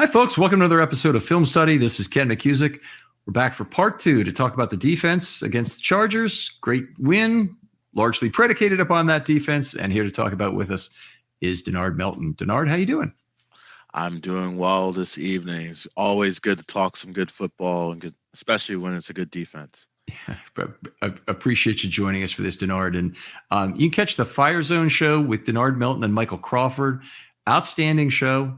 Hi, folks. Welcome to another episode of Film Study. This is Ken McCusick. We're back for part two to talk about the defense against the Chargers. Great win, largely predicated upon that defense. And here to talk about with us is Denard Melton. Denard, how you doing? I'm doing well this evening. It's always good to talk some good football, and especially when it's a good defense. Yeah, I appreciate you joining us for this, Denard. And you can catch the Fire Zone show with Denard Melton and Michael Crawford. Outstanding show.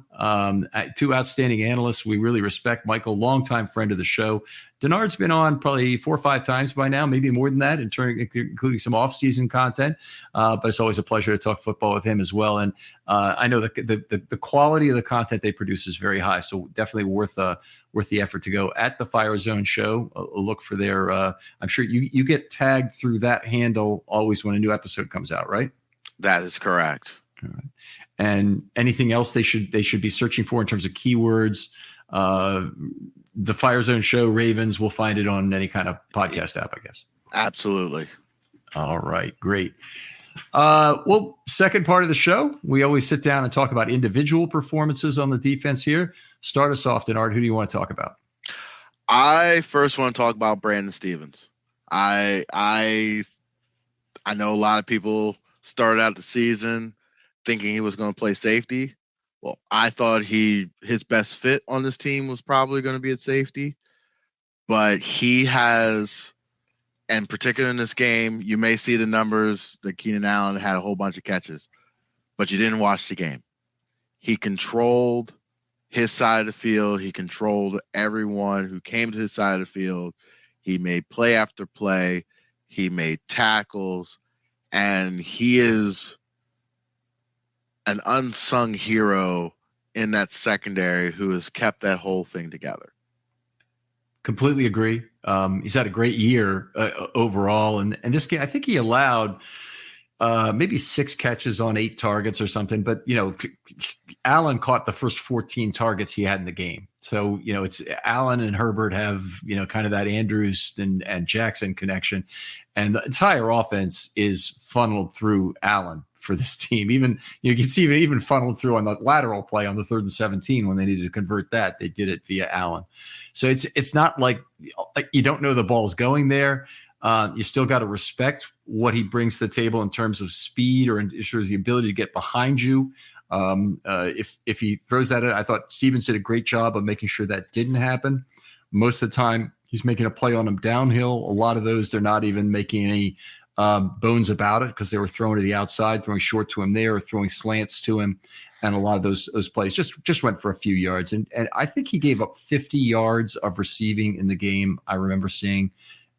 Two outstanding analysts. We really respect Michael, longtime friend of the show. Denard's been on probably 4 or 5 times by now, maybe more than that, including some off-season content. But it's always a pleasure to talk football with him as well. And I know the quality of the content they produce is very high, so definitely worth the effort to go at the Fire Zone show. Look for their. I'm sure you get tagged through that handle always when a new episode comes out, right? That is correct. All right. And anything else they should be searching for in terms of keywords? The Fire Zone show, Ravens, we'll find it on any kind of podcast app, I guess. Absolutely. All right, great. Well, second part of the show, we always sit down and talk about individual performances on the defense here. Start us off, Denard. Who do you want to talk about? I first want to talk about Brandon Stephens. I know a lot of people started out the season thinking he was going to play safety. Well, I thought his best fit on this team was probably going to be at safety, but he has, and particularly in this game, you may see the numbers that Keenan Allen had a whole bunch of catches, but you didn't watch the game. He controlled his side of the field. He controlled everyone who came to his side of the field. He made play after play. He made tackles, and he is an unsung hero in that secondary who has kept that whole thing together. Completely agree. He's had a great year overall. And this game, I think he allowed maybe 6 catches on 8 targets or something. But, Allen caught the first 14 targets he had in the game. So, it's Allen and Herbert have, kind of that Andrews and Jackson connection. And the entire offense is funneled through Allen for this team. Even you can see even funneled through on the lateral play on the 3rd and 17 when they needed to convert that. They did it via Allen. So it's not like you don't know the ball's going there. You still got to respect what he brings to the table in terms of speed or in terms of the ability to get behind you. If he throws that in, I thought Stephens did a great job of making sure that didn't happen. Most of the time, he's making a play on him downhill. A lot of those, they're not even making any bones about it because they were throwing to the outside, throwing short to him there, or throwing slants to him. And a lot of those plays just went for a few yards. And I think he gave up 50 yards of receiving in the game, I remember seeing.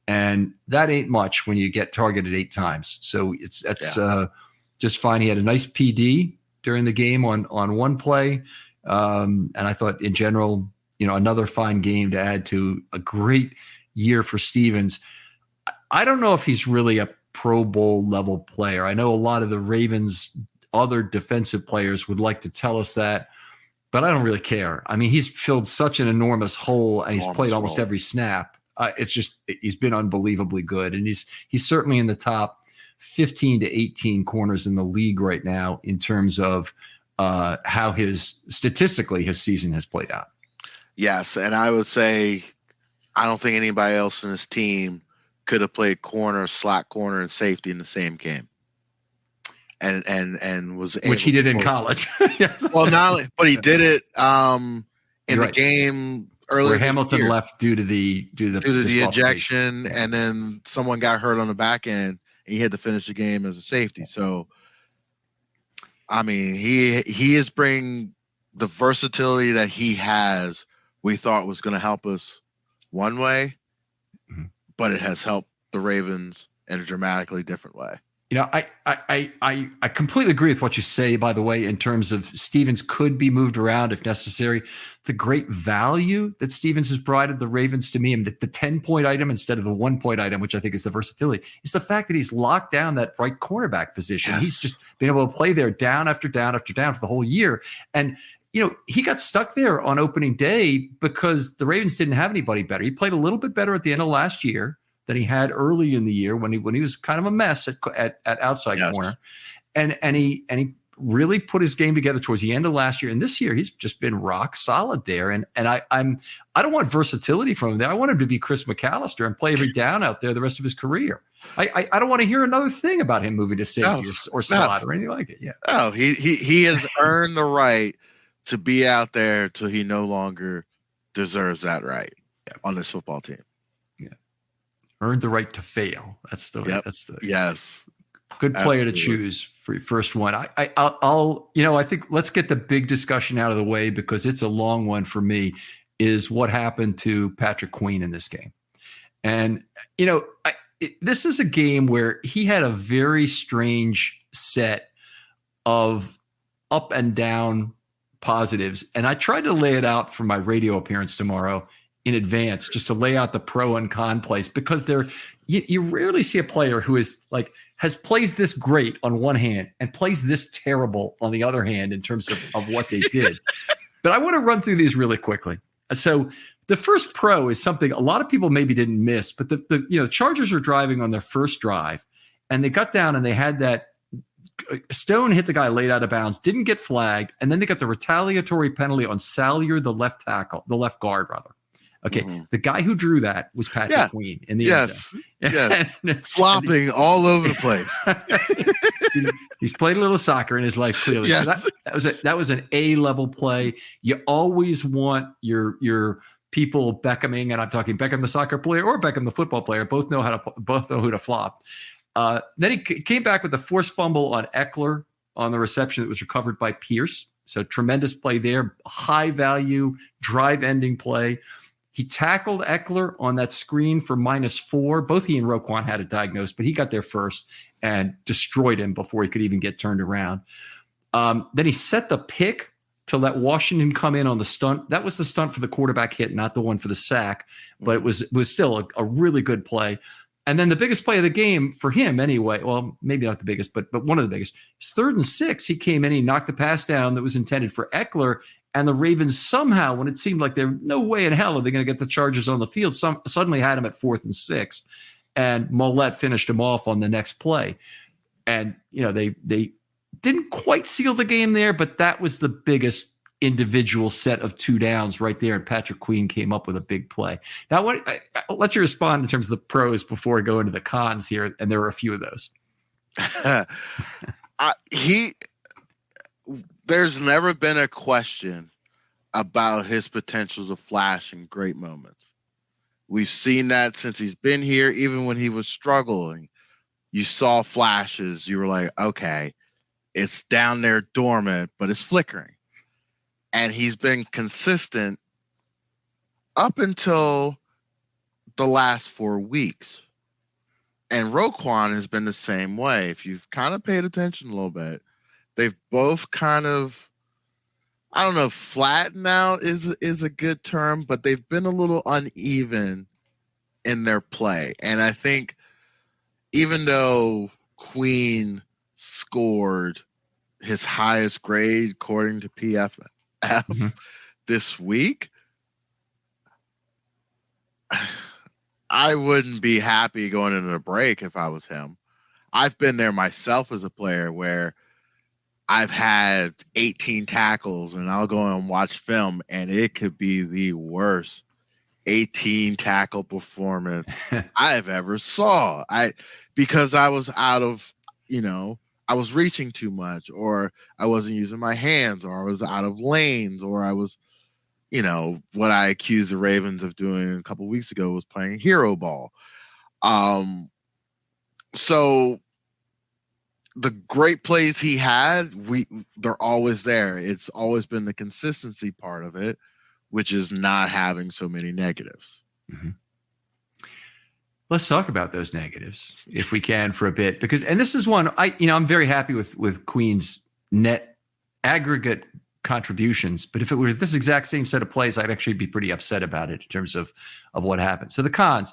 And that ain't much when you get targeted 8 times. So that's just fine. He had a nice PD during the game on one play. And I thought in general, another fine game to add to a great year for Stephens. I don't know if he's really a Pro Bowl level player. I know a lot of the Ravens' other defensive players would like to tell us that, but I don't really care. I mean, he's filled such an enormous hole and he's played almost every snap. He's been unbelievably good. And he's certainly in the top 15 to 18 corners in the league right now in terms of how statistically his season has played out. Yes. And I would say, I don't think anybody else in his team could have played corner, slot corner, and safety in the same game, and was able which he did in college. Yes. Well, but he did it in the game earlier. Where Hamilton left due to the ejection, and then someone got hurt on the back end, and he had to finish the game as a safety. So, I mean, he is bringing the versatility that he has. We thought was going to help us one way. But it has helped the Ravens in a dramatically different way. I completely agree with what you say, by the way, in terms of Stephens could be moved around if necessary. The great value that Stephens has provided the Ravens to me, and the 10-point item instead of the 1-point item, which I think is the versatility, is the fact that he's locked down that right cornerback position. Yes. He's just been able to play there down after down after down for the whole year. And he got stuck there on opening day because the Ravens didn't have anybody better. He played a little bit better at the end of last year than he had early in the year when he was kind of a mess at outside corner, and he really put his game together towards the end of last year. And this year, he's just been rock solid there. And I don't want versatility from him there. I want him to be Chris McAllister and play every down out there the rest of his career. I don't want to hear another thing about him moving to safety or slot or anything like it. Yeah. Oh, he has earned the right to be out there till he no longer deserves that on this football team. Yeah. Earned the right to fail. That's the yes. Good player to choose for your first one. I think let's get the big discussion out of the way because it's a long one for me, is what happened to Patrick Queen in this game. And, this is a game where he had a very strange set of up and down positives. And I tried to lay it out for my radio appearance tomorrow in advance, just to lay out the pro and con plays, because you rarely see a player who is plays this great on one hand and plays this terrible on the other hand in terms of what they did. But I want to run through these really quickly. So the first pro is something a lot of people maybe didn't miss, but the Chargers were driving on their first drive and they got down and they had that Stone hit the guy late out of bounds, didn't get flagged. And then they got the retaliatory penalty on Salyer, the left guard rather. Okay. Mm-hmm. The guy who drew that was Patrick Queen in the end zone. Yes. Flopping all over the place. He's played a little soccer in his life, clearly. Yes. So that was an A-level play. You always want your people Beckhaming, and I'm talking Beckham the soccer player or Beckham the football player, both know who to flop. Then he came back with a forced fumble on Eckler on the reception that was recovered by Pierce. So tremendous play there, high value drive-ending play. He tackled Eckler on that screen for -4. Both he and Roquan had it diagnosed, but he got there first and destroyed him before he could even get turned around. Then he set the pick to let Washington come in on the stunt. That was the stunt for the quarterback hit, not the one for the sack, but it was still a really good play. And then the biggest play of the game for him anyway, well, maybe not the biggest, but one of the biggest, is 3rd and 6. He came in, he knocked the pass down that was intended for Eckler, and the Ravens somehow, when it seemed like there no way in hell are they going to get the Chargers on the field, suddenly had him at 4th and 6. And Mollett finished him off on the next play. And, they didn't quite seal the game there, but that was the biggest individual set of 2 downs right there. And Patrick Queen came up with a big play. Now, I'll let you respond in terms of the pros before I go into the cons here. And there were a few of those. There's never been a question about his potential to flash in great moments. We've seen that since he's been here. Even when he was struggling, you saw flashes. You were like, okay, it's down there dormant, but it's flickering. And he's been consistent up until the last 4 weeks. And Roquan has been the same way. If you've kind of paid attention a little bit, they've both kind of, I don't know, flattened out is a good term, but they've been a little uneven in their play. And I think even though Queen scored his highest grade according to PFF this week, I wouldn't be happy going into the break if I was him. I've been there myself as a player where I've had 18 tackles and I'll go and watch film and it could be the worst 18 tackle performance I've ever saw. Because I was out of, I was reaching too much, or I wasn't using my hands, or I was out of lanes, or I was, what I accused the Ravens of doing a couple of weeks ago was playing hero ball. So the great plays he had, they're always there. It's always been the consistency part of it, which is not having so many negatives. Mm-hmm. Let's talk about those negatives if we can for a bit, and this is one I'm very happy with Queen's net aggregate contributions, but if it were this exact same set of plays, I'd actually be pretty upset about it in terms of what happened. So the cons,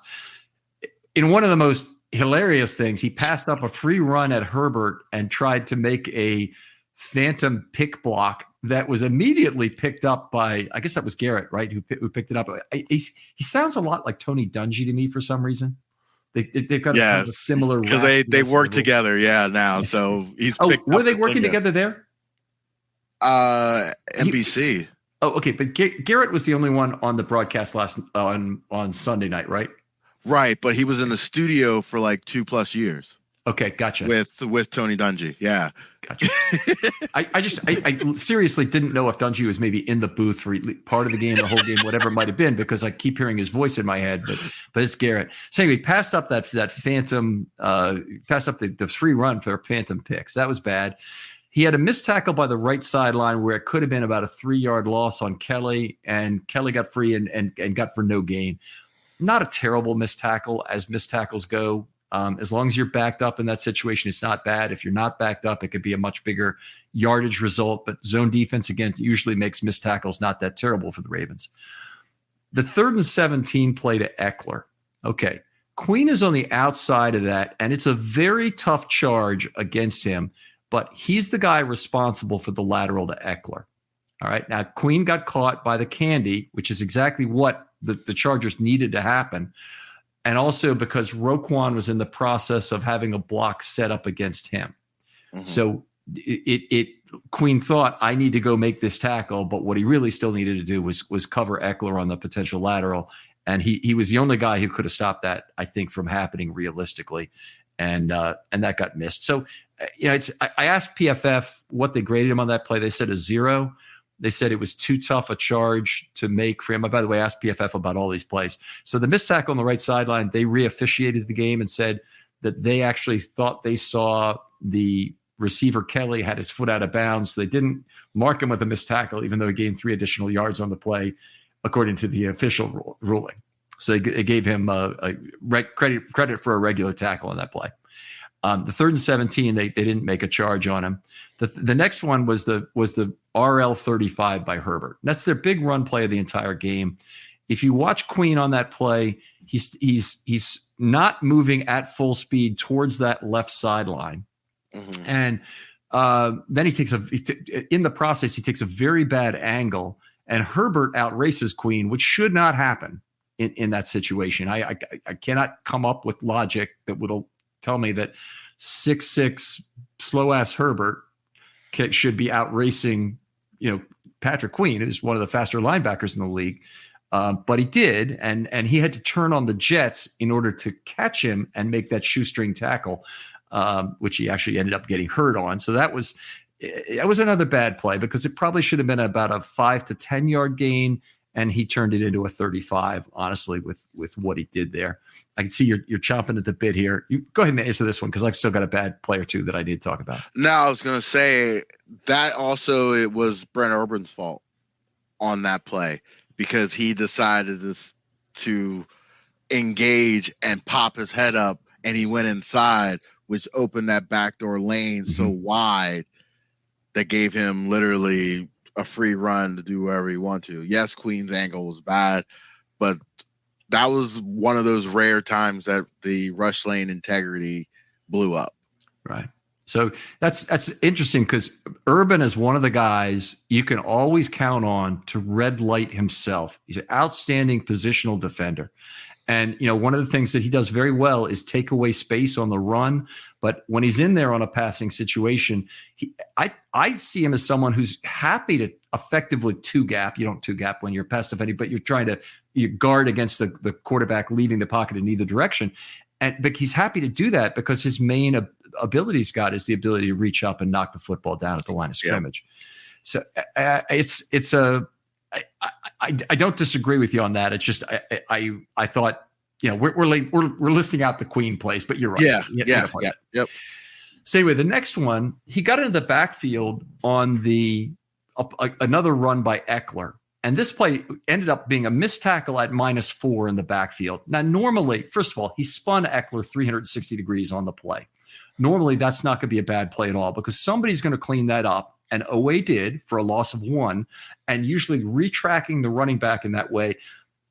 in one of the most hilarious things, he passed up a free run at Herbert and tried to make a phantom pick block that was immediately picked up by, I guess that was Garrett, right? Who picked it up. He sounds a lot like Tony Dungy to me for some reason. They've got kind of a similar, because they work together. Yeah. Now, so he's picked were they working together there? NBC. Oh, okay. But Garrett was the only one on the broadcast last on Sunday night, right? Right, but he was in the studio for like 2+ years Okay, gotcha. with Tony Dungy. Yeah. Gotcha. I seriously didn't know if Dungy was maybe in the booth for part of the game, the whole game, whatever it might have been, because I keep hearing his voice in my head. But it's Garrett. So anyway, passed up that phantom, passed up the free run for phantom picks. That was bad. He had a missed tackle by the right sideline where it could have been about a 3-yard loss on Kelly, and Kelly got free and got for no gain. Not a terrible missed tackle as missed tackles go. As long as you're backed up in that situation, it's not bad. If you're not backed up, it could be a much bigger yardage result. But zone defense, again, usually makes missed tackles not that terrible for the Ravens. The 3rd and 17 play to Eckler. Okay. Queen is on the outside of that, and it's a very tough charge against him, but he's the guy responsible for the lateral to Eckler. All right. Now, Queen got caught by the candy, which is exactly what the Chargers needed to happen. And also because Roquan was in the process of having a block set up against him. Mm-hmm. So Queen thought, I need to go make this tackle, but what he really still needed to do was cover Eckler on the potential lateral. And he was the only guy who could have stopped that, I think, from happening realistically. And that got missed. So, I asked PFF what they graded him on that play. They said a 0. They said it was too tough a charge to make for him. By the way, I asked PFF about all these plays. So the missed tackle on the right sideline, they re-officiated the game and said that they actually thought they saw the receiver Kelly had his foot out of bounds. So they didn't mark him with a missed tackle, even though he gained 3 additional yards on the play, according to the official ruling. So they gave him credit for a regular tackle on that play. The 3rd and 17, they didn't make a charge on him. The next one was the RL 35 by Herbert. That's their big run play of the entire game. If you watch Queen on that play, he's not moving at full speed towards that left sideline, and then he takes in the process he takes a very bad angle, and Herbert outraces Queen, which should not happen in that situation. I cannot come up with logic that would tell me that 6'6" slow ass Herbert should be outracing, Patrick Queen, who's one of the faster linebackers in the league. But he did, and he had to turn on the jets in order to catch him and make that shoestring tackle, which he actually ended up getting hurt on. So that was another bad play because it probably should have been about a 5 to 10 yard gain. And he turned it into a 35, honestly, with what he did there. I can see you're chomping at the bit here. You go ahead and answer this one because I've still got a bad play or two that I need to talk about. No, I was going to say that also it was Brent Urban's fault on that play because he decided to engage and pop his head up, and he went inside, which opened that backdoor lane so wide that gave him literally a free run to do whatever he wanted to. Yes, Queen's angle was bad, but that was one of those rare times that the rush lane integrity blew up. Right. So that's interesting because Urban is one of the guys you can always count on to red light himself. He's an outstanding positional defender. And, one of the things that he does very well is take away space on the run. But when he's in there on a passing situation, I see him as someone who's happy to effectively two-gap. You don't two-gap when you're pass defending, but you're trying to guard against the quarterback leaving the pocket in either direction. But he's happy to do that because his main ability he's got is the ability to reach up and knock the football down at the line of scrimmage. So I don't disagree with you on that. It's just I thought we're listing out the Queen plays, but you're right. Yep. So anyway, the next one he got into the backfield on another run by Eckler, and this play ended up being a missed tackle at -4 in the backfield. Now, normally, first of all, he spun Eckler 360 degrees on the play. Normally, that's not going to be a bad play at all because somebody's going to clean that up. And Owe did for a loss of 1. And usually retracking the running back in that way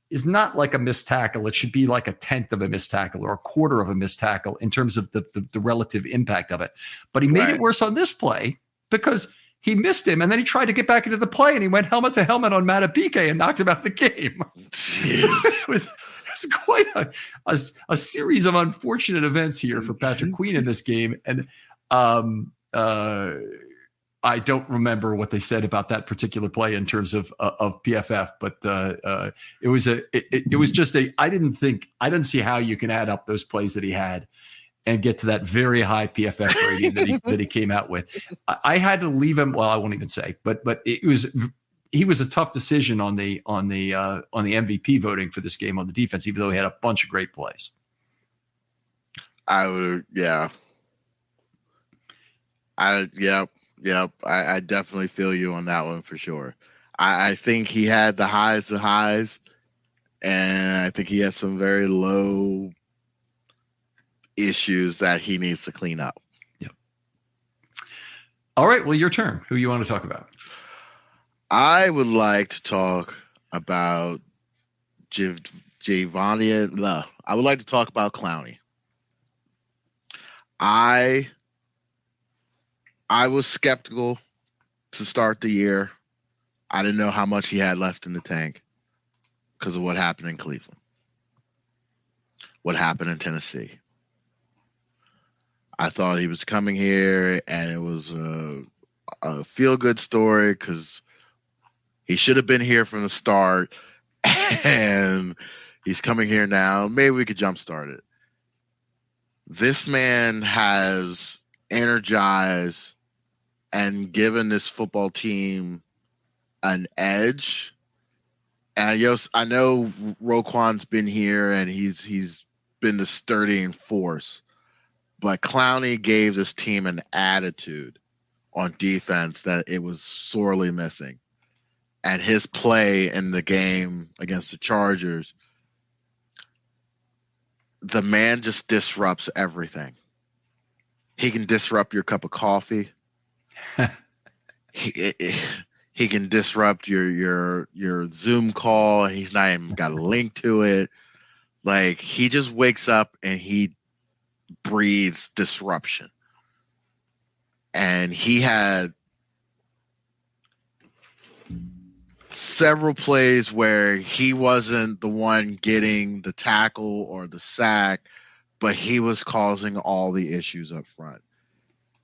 is not like a missed tackle. It should be like a 10th of a missed tackle or a quarter of a missed tackle in terms of the relative impact of it. But he made it worse on this play because he missed him. And then he tried to get back into the play and he went helmet to helmet on Matabike and knocked him out of the game. So it was quite a series of unfortunate events here for Patrick Queen in this game. And I don't remember what they said about that particular play in terms of PFF, but it was just I didn't see how you can add up those plays that he had and get to that very high PFF rating that he came out with. I had to leave him. Well, I won't even say, but he was a tough decision on the MVP voting for this game on the defense, even though he had a bunch of great plays. Yeah. I definitely feel you on that one for sure. I think he had the highs, and I think he has some very low issues that he needs to clean up. Yep. All right. Well, your turn. Who you want to talk about? I would like to talk about Giovanni. I would like to talk about Clowney. I was skeptical to start the year. I didn't know how much he had left in the tank because of what happened in Cleveland, what happened in Tennessee. I thought he was coming here and it was a feel-good story because he should have been here from the start, and he's coming here now. Maybe we could jumpstart it. This man has energized and given this football team an edge. And I know Roquan's been here and he's been the sturdying force, but Clowney gave this team an attitude on defense that it was sorely missing. And his play in the game against the Chargers, the man just disrupts everything. He can disrupt your cup of coffee. He can disrupt your Zoom call. He's not even got a link to it. Like, he just wakes up and he breathes disruption. And he had several plays where he wasn't the one getting the tackle or the sack, but he was causing all the issues up front.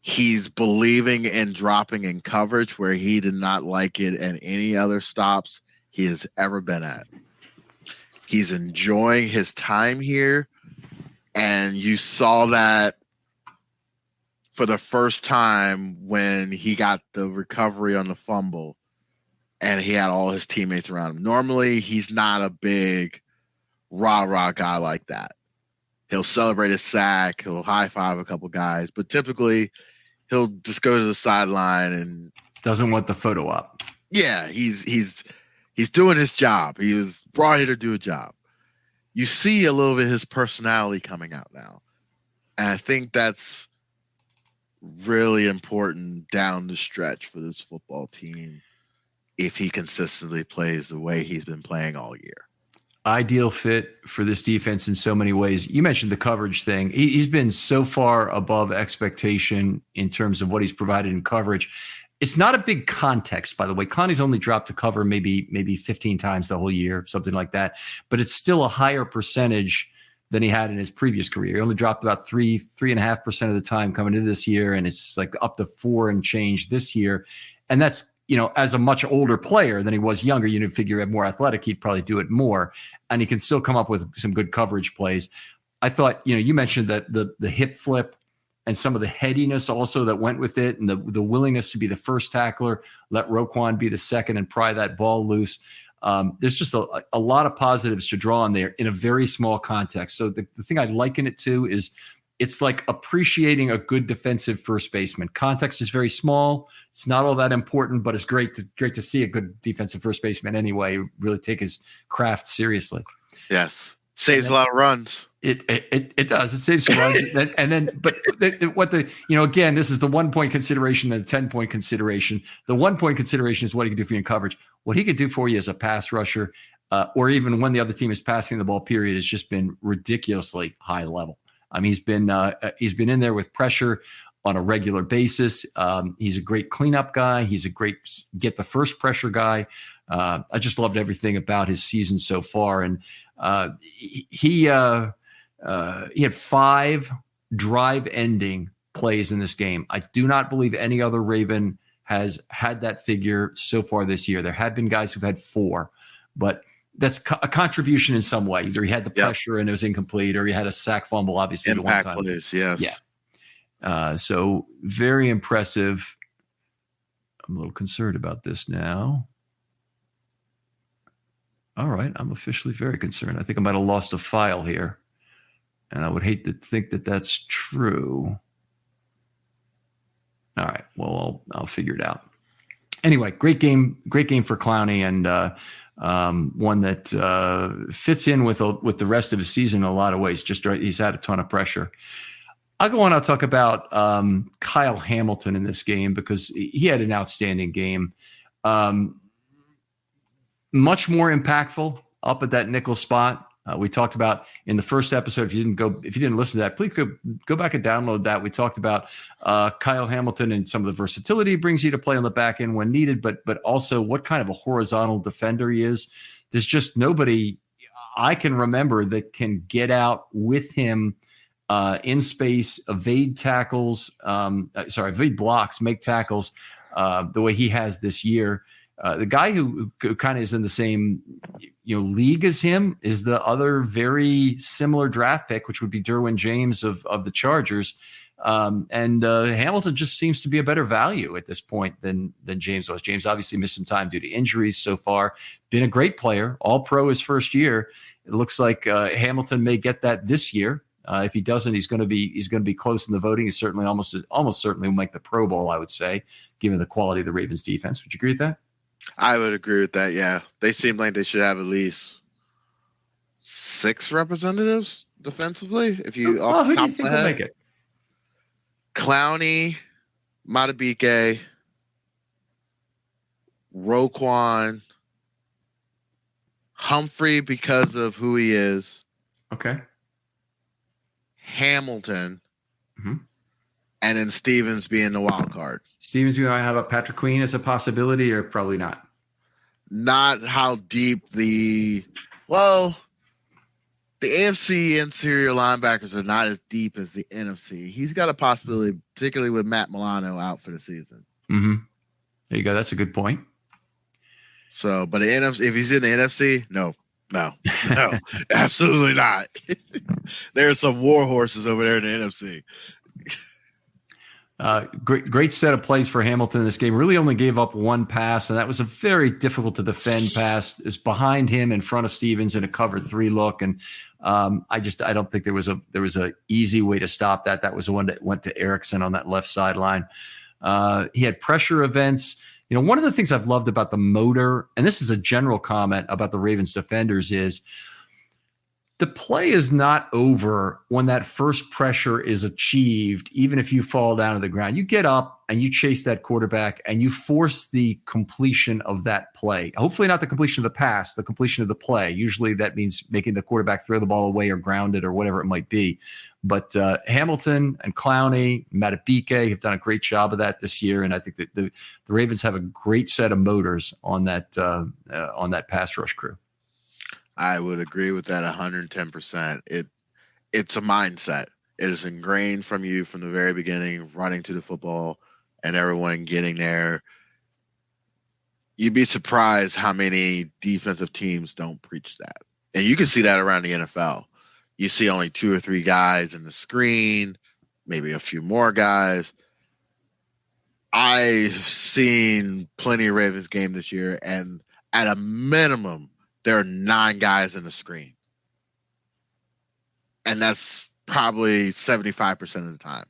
He's believing in dropping in coverage where he did not like it at any other stops he has ever been at. He's enjoying his time here, and you saw that for the first time when he got the recovery on the fumble and he had all his teammates around him. Normally, he's not a big rah-rah guy like that. He'll celebrate a sack, he'll high-five a couple guys, but typically he'll just go to the sideline and doesn't want the photo op. Yeah, he's doing his job. He was brought here to do a job. You see a little bit of his personality coming out now. And I think that's really important down the stretch for this football team if he consistently plays the way he's been playing all year. Ideal fit for this defense in so many ways. You mentioned the coverage thing. He's been so far above expectation in terms of what he's provided in coverage. It's not a big context, by the way. Clowney's only dropped to cover maybe 15 times the whole year, something like that. But it's still a higher percentage than he had in his previous career. He only dropped about 3.5% of the time coming into this year, and it's like up to 4 and change this year. And that's, as a much older player than he was younger, you'd figure more athletic, he'd probably do it more. And he can still come up with some good coverage plays. I thought, you mentioned that the hip flip and some of the headiness also that went with it, and the willingness to be the first tackler, let Roquan be the second and pry that ball loose. There's just a lot of positives to draw on there in a very small context. So the thing I liken it to is it's like appreciating a good defensive first baseman. Context is very small. It's not all that important, but it's great to see a good defensive first baseman anyway, really take his craft seriously. Yes. Saves a lot of runs. It does. It saves some runs. Again, this is the 1 point consideration and the 10 point consideration. The 1 point consideration is what he can do for you in coverage. What he could do for you as a pass rusher, or even when the other team is passing the ball, period, has just been ridiculously high level. I mean, he's been in there with pressure on a regular basis. He's a great cleanup guy. He's a great get the first pressure guy. I just loved everything about his season so far. And he had 5 drive-ending plays in this game. I do not believe any other Raven has had that figure so far this year. There have been guys who've had 4, but that's a contribution in some way. Either he had the pressure and it was incomplete, or he had a sack fumble, obviously. Impact the one time. plays, yes. Yeah. So very impressive. I'm a little concerned about this now. All right. I'm officially very concerned. I think I might have lost a file here. And I would hate to think that that's true. All right. Well, I'll figure it out. Anyway, great game for Clowney, and one that fits in with the rest of his season in a lot of ways. Just he's had a ton of pressure. I'll go on. I'll talk about Kyle Hamilton in this game because he had an outstanding game. Much more impactful up at that nickel spot. We talked about in the first episode. If you didn't listen to that, please go back and download that. We talked about Kyle Hamilton and some of the versatility he brings you to play on the back end when needed, but also what kind of a horizontal defender he is. There's just nobody I can remember that can get out with him in space, evade blocks, make tackles the way he has this year. The guy who kind of is in the same league as him is the other very similar draft pick, which would be Derwin James of the Chargers. And Hamilton just seems to be a better value at this point than James was. James obviously missed some time due to injuries so far. Been a great player, all pro his first year. It looks like Hamilton may get that this year. If he doesn't, he's going to be close in the voting. He's certainly almost certainly will make the Pro Bowl, I would say, given the quality of the Ravens defense. Would you agree with that? I would agree with that. Yeah, they seem like they should have at least 6 representatives defensively. If you off the top of my head, make it? Clowney, Matabike, Roquan, Humphrey because of who he is. Okay. Hamilton, and then Stevens being the wild card. Stevens, you have a Patrick Queen as a possibility, or probably not? Not how deep the AFC interior linebackers are not as deep as the NFC. He's got a possibility, particularly with Matt Milano out for the season. Mm-hmm. There you go. That's a good point. So, but the NFC, if he's in the NFC, no, absolutely not. There's some war horses over there in the NFC. Great set of plays for Hamilton in this game. Really only gave up 1 pass, and that was a very difficult to defend pass. Is behind him in front of Stevens in a cover 3 look, and I don't think there was a easy way to stop that. That was the one that went to Erickson on that left sideline. He had pressure events. One of the things I've loved about the motor, and this is a general comment about the Ravens defenders, is the play is not over when that first pressure is achieved, even if you fall down to the ground. You get up and you chase that quarterback and you force the completion of that play. Hopefully not the completion of the pass, the completion of the play. Usually that means making the quarterback throw the ball away or ground it or whatever it might be. But Hamilton and Clowney, Matabike have done a great job of that this year. And I think that the Ravens have a great set of motors on that pass rush crew. I would agree with that 110%. It's a mindset. It is ingrained from you from the very beginning, running to the football and everyone getting there. You'd be surprised how many defensive teams don't preach that. And you can see that around the NFL. You see only 2 or 3 guys in the screen, maybe a few more guys. I've seen plenty of Ravens game this year, and at a minimum, there are 9 guys in the screen. And that's probably 75% of the time.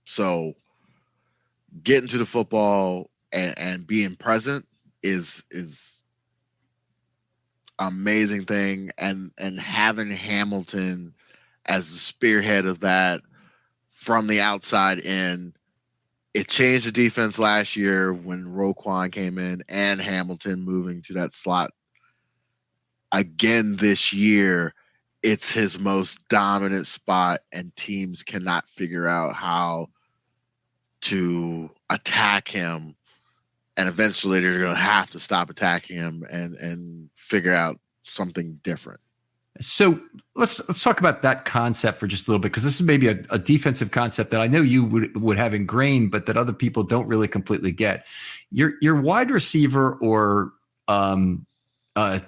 So getting to the football and being present is amazing thing. And having Hamilton as the spearhead of that from the outside in, it changed the defense last year when Roquan came in and Hamilton moving to that slot. Again this year, it's his most dominant spot, and teams cannot figure out how to attack him. And eventually they're going to have to stop attacking him and figure out something different. So let's talk about that concept for just a little bit, because this is maybe a defensive concept that I know you would have ingrained, but that other people don't really completely get. Your wide receiver, or um, uh,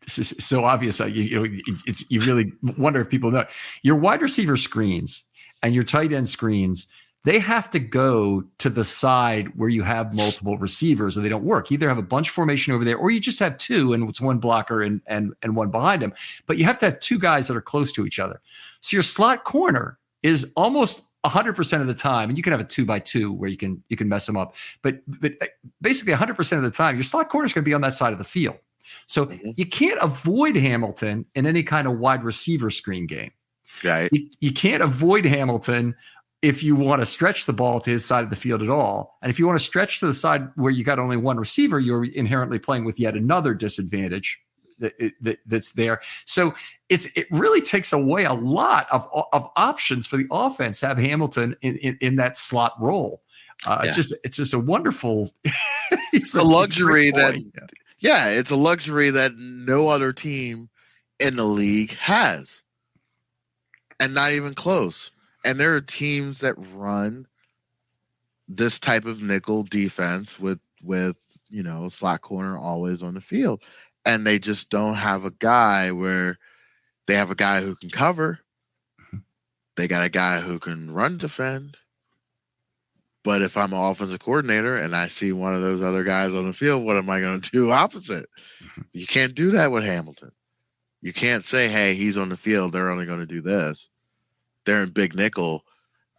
this is so obvious. You really wonder if people know. Your wide receiver screens and your tight end screens, they have to go to the side where you have multiple receivers, or they don't work. You either have a bunch formation over there, or you just have two and it's one blocker and one behind him. But you have to have two guys that are close to each other. So your slot corner is almost 100% of the time, and you can have a 2x2 where you can mess them up. But basically 100% of the time, your slot corner is going to be on that side of the field. So you can't avoid Hamilton in any kind of wide receiver screen game. Right. You can't avoid Hamilton if you want to stretch the ball to his side of the field at all. And if you want to stretch to the side where you got only one receiver, you're inherently playing with yet another disadvantage that's there. So it really takes away a lot of options for the offense to have Hamilton in that slot role. It's just a wonderful. It's a luxury that it's a luxury that no other team in the league has, and not even close. And there are teams that run this type of nickel defense with slot corner always on the field, and they just don't have a guy where they have a guy who can cover. They got a guy who can run defend. But if I'm an offensive coordinator and I see one of those other guys on the field, what am I going to do opposite? You can't do that with Hamilton. You can't say, hey, he's on the field, they're only going to do this. They're in big nickel.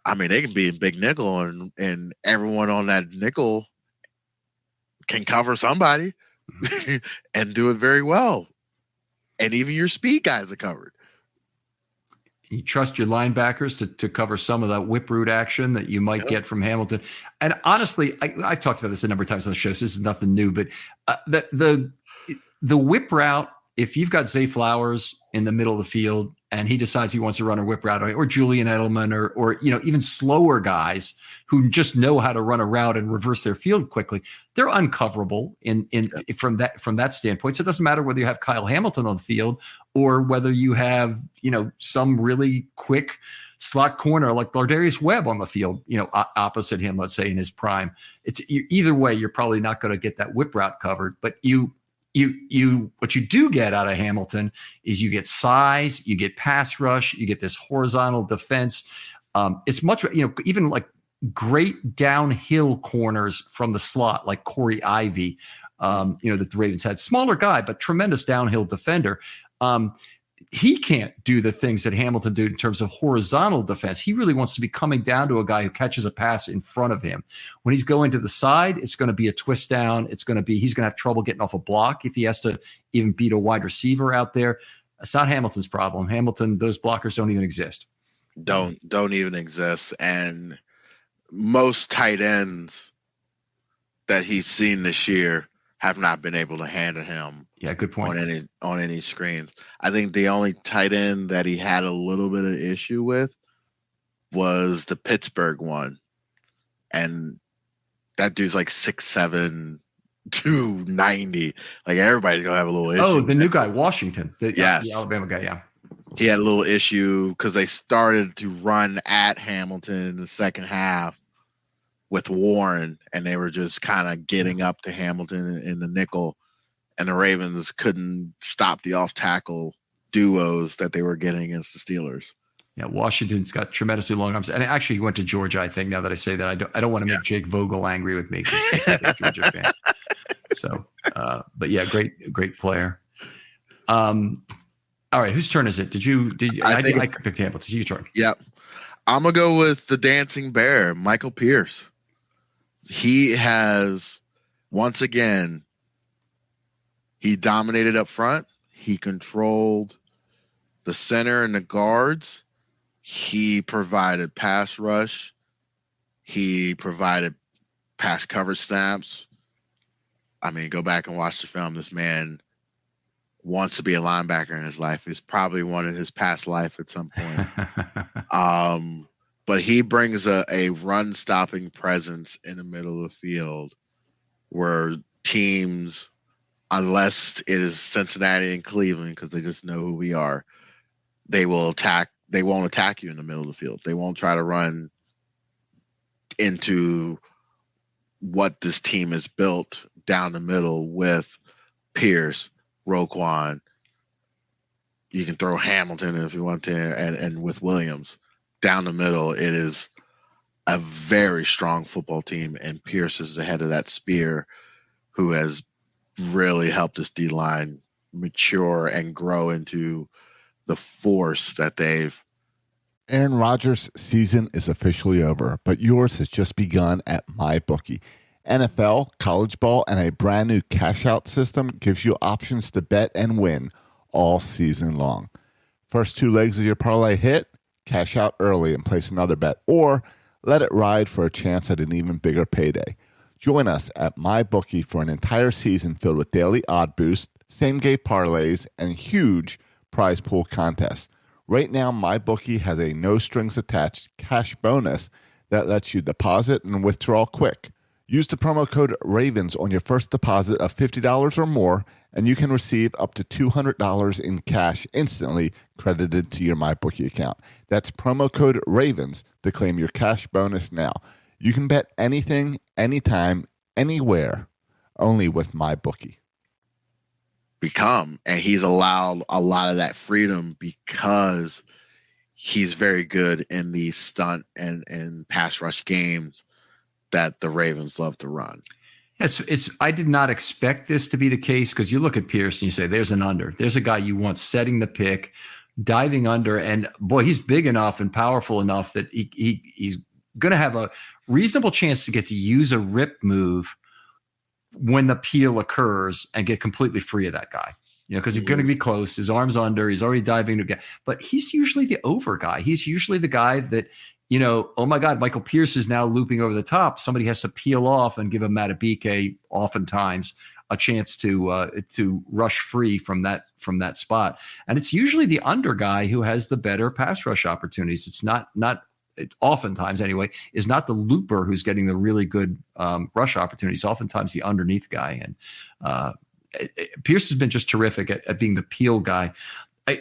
I mean, they can be in big nickel, and everyone on that nickel can cover somebody and do it very well. And even your speed guys are covered. You trust your linebackers to cover some of that whip route action that you might get from Hamilton. And honestly, I've talked about this a number of times on the show, so this is nothing new, but the whip route, if you've got Zay Flowers in the middle of the field and he decides he wants to run a whip route, or Julian Edelman, or even slower guys who just know how to run a route and reverse their field quickly, they're uncoverable from that standpoint. So it doesn't matter whether you have Kyle Hamilton on the field or whether you have some really quick slot corner like Lardarius Webb on the field, opposite him, let's say in his prime. Either way, you're probably not going to get that whip route covered, but what you do get out of Hamilton is you get size, you get pass rush, you get this horizontal defense. It's much, even like great downhill corners from the slot, like Corey Ivy, that the Ravens had. Smaller guy, but tremendous downhill defender. He can't do the things that Hamilton do in terms of horizontal defense. He really wants to be coming down to a guy who catches a pass in front of him. When he's going to the side, it's going to be a twist down. He's going to have trouble getting off a block if he has to even beat a wide receiver out there. It's not Hamilton's problem. Hamilton, those blockers don't even exist. Don't even exist. And most tight ends that he's seen this year have not been able to handle him. Yeah, good point. On any screens. I think the only tight end that he had a little bit of issue with was the Pittsburgh one. And that dude's like 6'7", 290. Like everybody's gonna have a little issue. Oh, the new guy, Washington. The Alabama guy, yeah. He had a little issue because they started to run at Hamilton in the second half with Warren, and they were just kind of getting up to Hamilton in the nickel, and the Ravens couldn't stop the off-tackle duos that they were getting against the Steelers. Yeah, Washington's got tremendously long arms, and actually he went to Georgia. I think now that I say that, I don't want to make Jake Vogel angry with me because I'm a Georgia fan. So, but yeah, great player. All right, whose turn is it? I picked Hamilton. It's your turn. Yep. I'm gonna go with the dancing bear, Michael Pierce. He has, once again, he dominated up front. He controlled the center and the guards. He provided pass rush. He provided pass coverage snaps. I mean, go back and watch the film. This man wants to be a linebacker in his life. He's probably wanted his past life at some point. But he brings a run-stopping presence in the middle of the field where teams unless it is Cincinnati and Cleveland, because they just know who we are. They will attack. They won't attack you in the middle of the field. They won't try to run into what this team is built down the middle with Pierce, Roquan. You can throw Hamilton if you want to, and with Williams down the middle. It is a very strong football team, and Pierce is the head of that spear, who has really helped this D line mature and grow into the force that they've. Aaron Rodgers' season is officially over, but yours has just begun at MyBookie. NFL, college ball, and a brand new cash-out system gives you options to bet and win all season long. First two legs of your parlay hit, cash out early and place another bet, or let it ride for a chance at an even bigger payday. Join us at MyBookie for an entire season filled with daily odd boost, same-game parlays, and huge prize pool contests. Right now, MyBookie has a no-strings-attached cash bonus that lets you deposit and withdraw quick. Use the promo code RAVENS on your first deposit of $50 or more, and you can receive up to $200 in cash instantly credited to your MyBookie account. That's promo code RAVENS to claim your cash bonus now. You can bet anything, anytime, anywhere, only with MyBookie. And he's allowed a lot of that freedom because he's very good in these stunt and pass rush games that the Ravens love to run. It's I did not expect this to be the case, because you look at Pierce and you say, there's an under. There's a guy you want setting the pick, diving under, and boy, he's big enough and powerful enough that he's going to have a reasonable chance to get to use a rip move when the peel occurs and get completely free of that guy. Because he's going to be close. His arm's under. He's already diving to get. But he's usually the over guy. He's usually the guy that, oh my God, Michael Pierce is now looping over the top. Somebody has to peel off and give him Matabike oftentimes a chance to rush free from that spot. And it's usually the under guy who has the better pass rush opportunities. It's not oftentimes anyway, is not the looper who's getting the really good rush opportunities. Oftentimes the underneath guy. And Pierce has been just terrific at being the peel guy.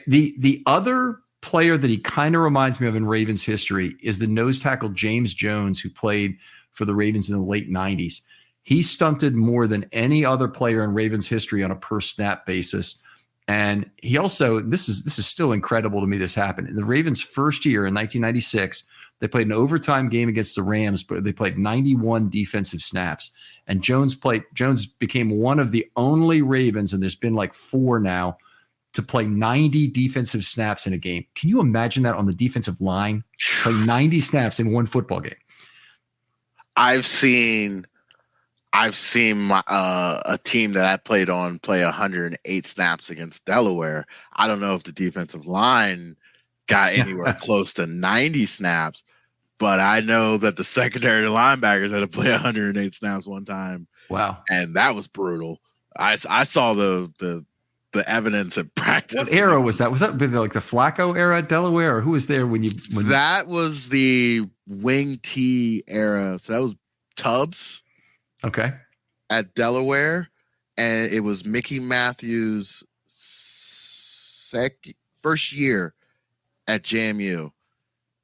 The other player that he kind of reminds me of in Ravens history is the nose tackle James Jones, who played for the Ravens in the late 90s. He stunted more than any other player in Ravens history on a per snap basis. And he also, this is still incredible to me, this happened. In the Ravens' first year in 1996, they played an overtime game against the Rams, but they played 91 defensive snaps. And Jones became one of the only Ravens, and there's been like 4 now, to play 90 defensive snaps in a game. Can you imagine that on the defensive line? Play 90 snaps in one football game. I've seen a team that I played on play 108 snaps against Delaware. I don't know if the defensive line got anywhere close to 90 snaps, but I know that the secondary linebackers had to play 108 snaps one time. Wow. And that was brutal. I saw the evidence at practice. What era was that? Was that like the Flacco era at Delaware, or who was there when that was the wing T era. So that was Tubbs. Okay. At Delaware, and it was Mickey Matthews' first year at JMU,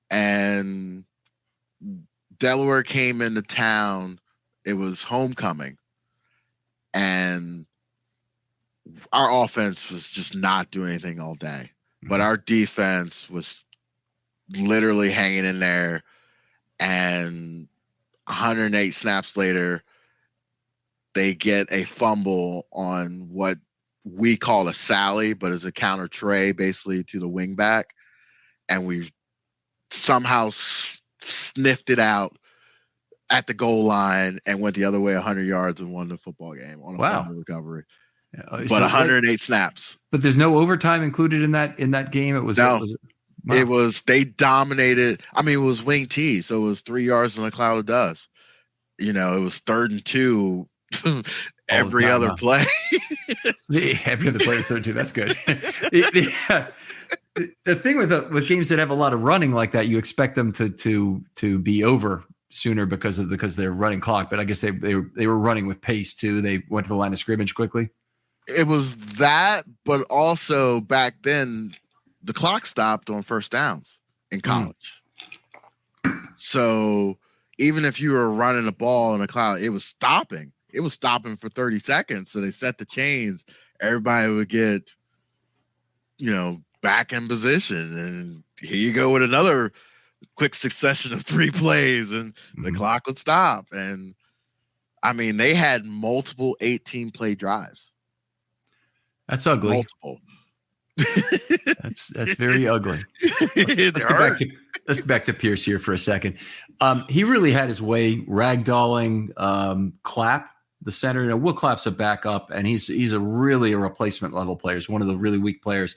and Delaware came into town. It was homecoming, and our offense was just not doing anything all day, but our defense was literally hanging in there. And 108 snaps later, they get a fumble on what we call a Sally, but is a counter tray basically to the wing back. And we somehow sniffed it out at the goal line and went the other way 100 yards and won the football game on a fumble recovery. But 108 snaps. But there's no overtime included in that game. It was no. It was they dominated. I mean, it was wing T, so it was 3 yards in a cloud of dust. It was 3rd and 2. Every other play. Every other play was 3rd and 2. That's good. The thing with games that have a lot of running like that, you expect them to be over sooner because they're running clock. But I guess they were running with pace too. They went to the line of scrimmage quickly. It was that, but also back then, the clock stopped on first downs in college. So even if you were running the ball in a cloud, it was stopping. It was stopping for 30 seconds. So they set the chains. Everybody would get, back in position. And here you go with another quick succession of 3 plays, and the clock would stop. And I mean, they had multiple 18-play drives. That's ugly. Multiple. That's very ugly. Let's get back to Pierce here for a second. He really had his way ragdolling Clapp, the center. Will Clapp's a backup, and he's a really a replacement level player. He's one of the really weak players.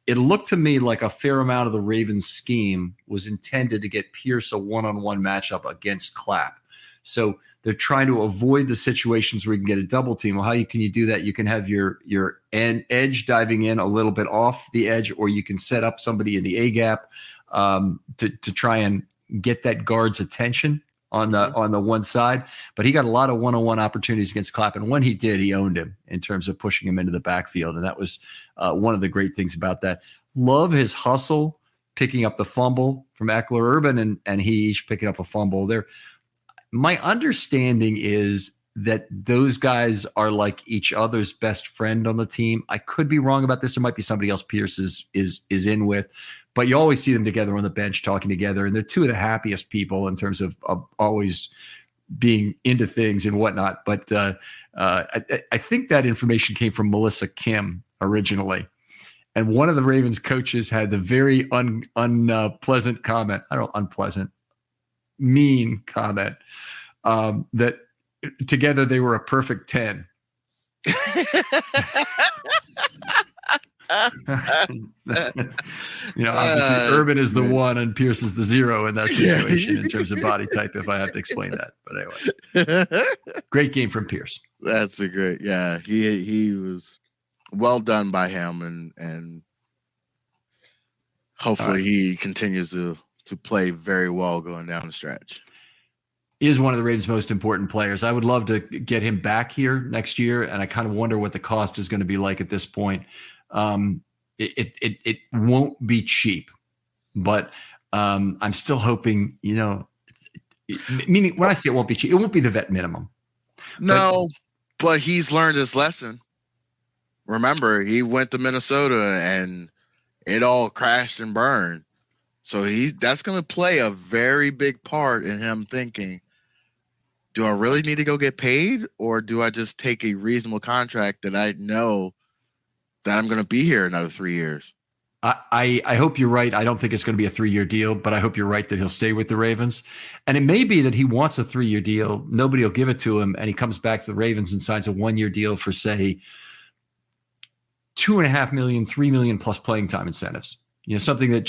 It looked to me like a fair amount of the Ravens scheme was intended to get Pierce a one-on-one matchup against Clapp. So they're trying to avoid the situations where you can get a double team. Well, can you do that? You can have your edge diving in a little bit off the edge, or you can set up somebody in the A gap to try and get that guard's attention on the one side. But he got a lot of one-on-one opportunities against Clapp, and when he did, he owned him in terms of pushing him into the backfield, and that was one of the great things about that. Love his hustle, picking up the fumble from Eckler-Urban, and he each picking up a fumble there. My understanding is that those guys are like each other's best friend on the team. I could be wrong about this. There might be somebody else Pierce is in with, but you always see them together on the bench talking together, and they're two of the happiest people in terms of always being into things and whatnot. But I think that information came from Melissa Kim originally. And one of the Ravens coaches had the very unpleasant comment. Mean comment that together they were a perfect 10. Obviously Urban is the 1 and Pierce is the 0 in that situation in terms of body type, if I have to explain that. But anyway, great game from Pierce. That's a great, he was well done by him, and hopefully he continues to play very well going down the stretch. He is one of the Ravens' most important players. I would love to get him back here next year, and I kind of wonder what the cost is going to be like at this point. It won't be cheap, but I'm still hoping, meaning when I say it won't be cheap, it won't be the vet minimum. No, but he's learned his lesson. Remember, he went to Minnesota and it all crashed and burned. So that's going to play a very big part in him thinking, do I really need to go get paid, or do I just take a reasonable contract that I know that I'm going to be here another 3 years? I hope you're right. I don't think it's going to be a 3-year deal, but I hope you're right that he'll stay with the Ravens. And it may be that he wants a 3-year deal. Nobody will give it to him, and he comes back to the Ravens and signs a 1-year deal for, say, $2.5 million, $3 million plus playing time incentives. Something that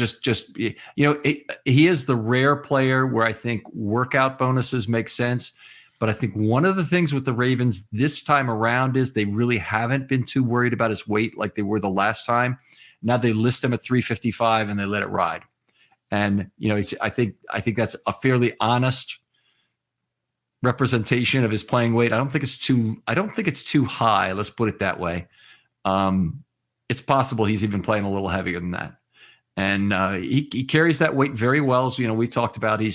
he is the rare player where I think workout bonuses make sense. But I think one of the things with the Ravens this time around is they really haven't been too worried about his weight like they were the last time. Now they list him at 355 and they let it ride. And, I think that's a fairly honest representation of his playing weight. I don't think it's too high. Let's put it that way. It's possible he's even playing a little heavier than that. And he carries that weight very well. So, we talked about he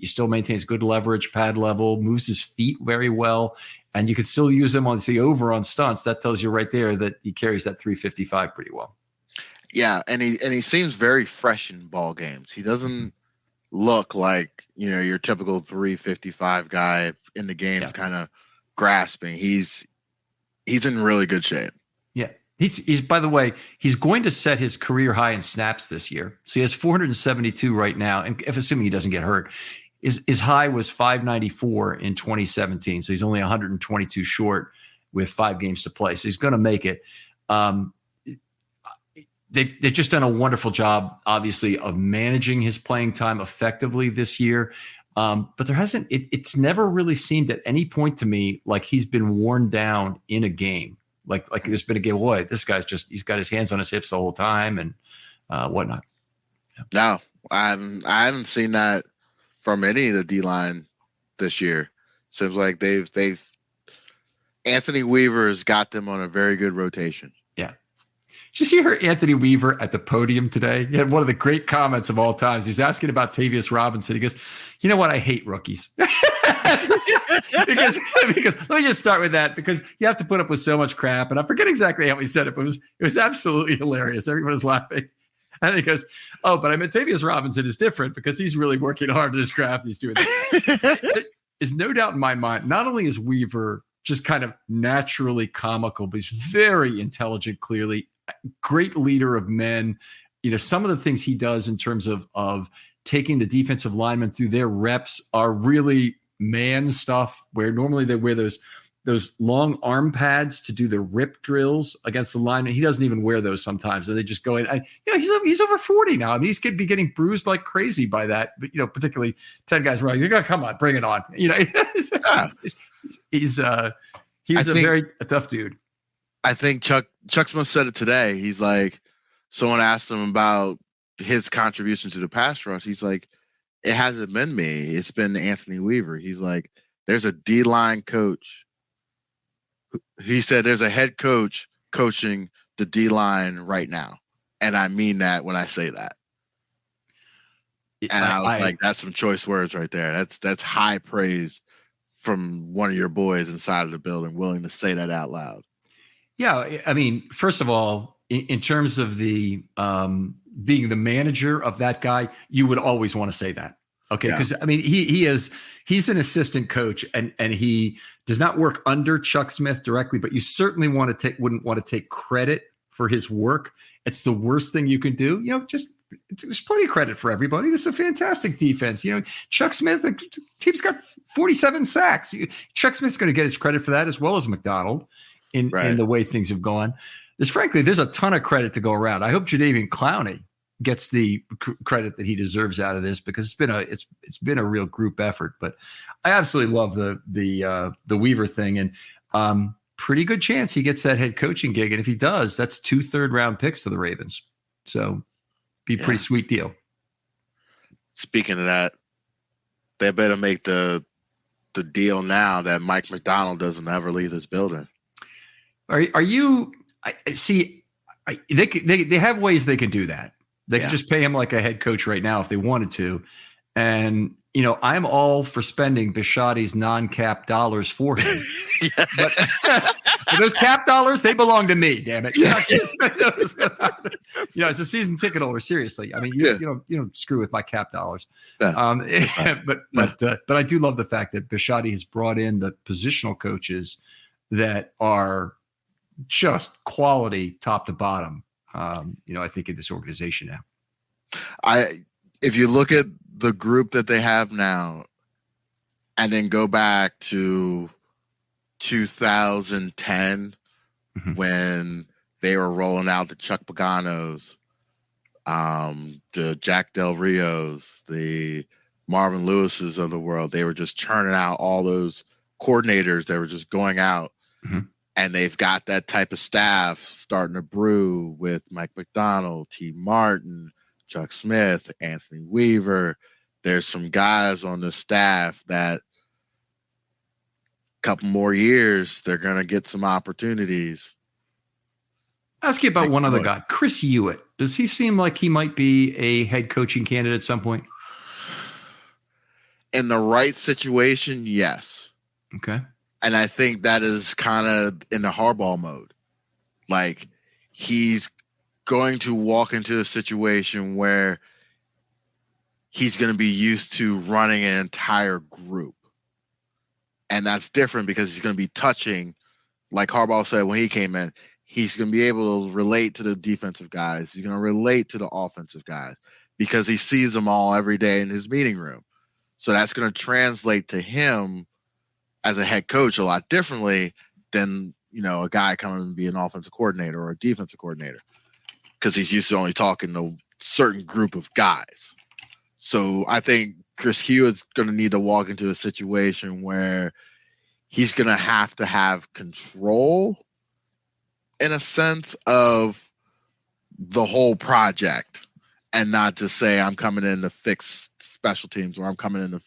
still maintains good leverage, pad level, moves his feet very well. And you can still use him on on stunts. That tells you right there that he carries that 355 pretty well. Yeah, and he seems very fresh in ball games. He doesn't look like, your typical 355 guy in the games kind of grasping. He's in really good shape. Yeah. He's by the way, he's going to set his career high in snaps this year. So he has 472 right now. And if assuming he doesn't get hurt, his high was 594 in 2017. So he's only 122 short with 5 games to play. So he's going to make it. They've just done a wonderful job, obviously, of managing his playing time effectively this year. But there hasn't, it's never really seemed at any point to me like he's been worn down in a game. Like there's been a game, boy, this guy's he's got his hands on his hips the whole time and whatnot. No, I haven't seen that from any of the D-line this year. Seems like they've Anthony Weaver's got them on a very good rotation. Yeah. Did you see her Anthony Weaver at the podium today? He had one of the great comments of all times. He's asking about Tavius Robinson. He goes, "You know what? I hate rookies." because let me just start with that, because you have to put up with so much crap. And I forget exactly how he said it, but it was absolutely hilarious. Everyone was laughing. And he goes, "Oh, but I mean, Tavius Robinson is different because he's really working hard at his craft. He's doing it." There's no doubt in my mind, not only is Weaver just kind of naturally comical, but he's very intelligent, clearly, great leader of men. You know, some of the things he does in terms of taking the defensive linemen through their reps are really man stuff, where normally they wear those long arm pads to do the rip drills against the line. And he doesn't even wear those sometimes. And they just go in. He's over 40 now. I mean, he's going to be getting bruised like crazy by that. But, particularly 10 guys running. You're going to come on, bring it on. He's a very tough dude. I think Chuck Smith said it today. He's like, someone asked him about his contribution to the pass rush. He's like, it hasn't been me. It's been Anthony Weaver. He's like, there's a D-line coach. He said there's a head coach coaching the D-line right now. And I mean that when I say that. And I was like, that's some choice words right there. That's high praise from one of your boys inside of the building, willing to say that out loud. Yeah, I mean, first of all, in terms of the being the manager of that guy, you would always want to say that, okay? Because I mean, he's an assistant coach, and he does not work under Chuck Smith directly, but you certainly wouldn't want to take credit for his work. It's the worst thing you can do. There's plenty of credit for everybody. This is a fantastic defense. Chuck Smith, the team's got 47 sacks. Chuck Smith's going to get his credit for that, as well as McDonald. In the way things have gone. There's a ton of credit to go around. I hope Jadeveon Clowney gets the credit that he deserves out of this, because it's been a real group effort. But I absolutely love the Weaver thing, and pretty good chance he gets that head coaching gig. And if he does, that's 2 third-round picks to the Ravens. So be a pretty sweet deal. Speaking of that, they better make the deal now that Mike McDonald doesn't ever leave this building. Are you? I see. They have ways they can do that. They can just pay him like a head coach right now if they wanted to, and I'm all for spending Bisciotti's non-cap dollars for him. But those cap dollars, they belong to me. Damn it! As a season ticket holder, seriously. I mean, you don't screw with my cap dollars. But I do love the fact that Bisciotti has brought in the positional coaches that are just quality top to bottom. I think in this organization now. If you look at the group that they have now and then go back to 2010 when they were rolling out the Chuck Paganos, the Jack Del Rios, the Marvin Lewises of the world, they were just churning out all those coordinators that were just going out. And they've got that type of staff starting to brew with Mike McDonald, T. Martin, Chuck Smith, Anthony Weaver. There's some guys on the staff that a couple more years, they're going to get some opportunities. I'll ask you about one other guy, Chris Hewitt. Does he seem like he might be a head coaching candidate at some point? In the right situation, yes. Okay. And I think that is kind of in the Harbaugh mode. Like, he's going to walk into a situation where he's going to be used to running an entire group. And that's different because he's going to be touching, like Harbaugh said when he came in, he's going to be able to relate to the defensive guys. He's going to relate to the offensive guys because he sees them all every day in his meeting room. So that's going to translate to him as a head coach a lot differently than, a guy coming and be an offensive coordinator or a defensive coordinator, because he's used to only talking to a certain group of guys. So I think Chris Hewitt's going to need to walk into a situation where he's going to have control in a sense of the whole project and not just say, I'm coming in to fix special teams, or I'm coming in to,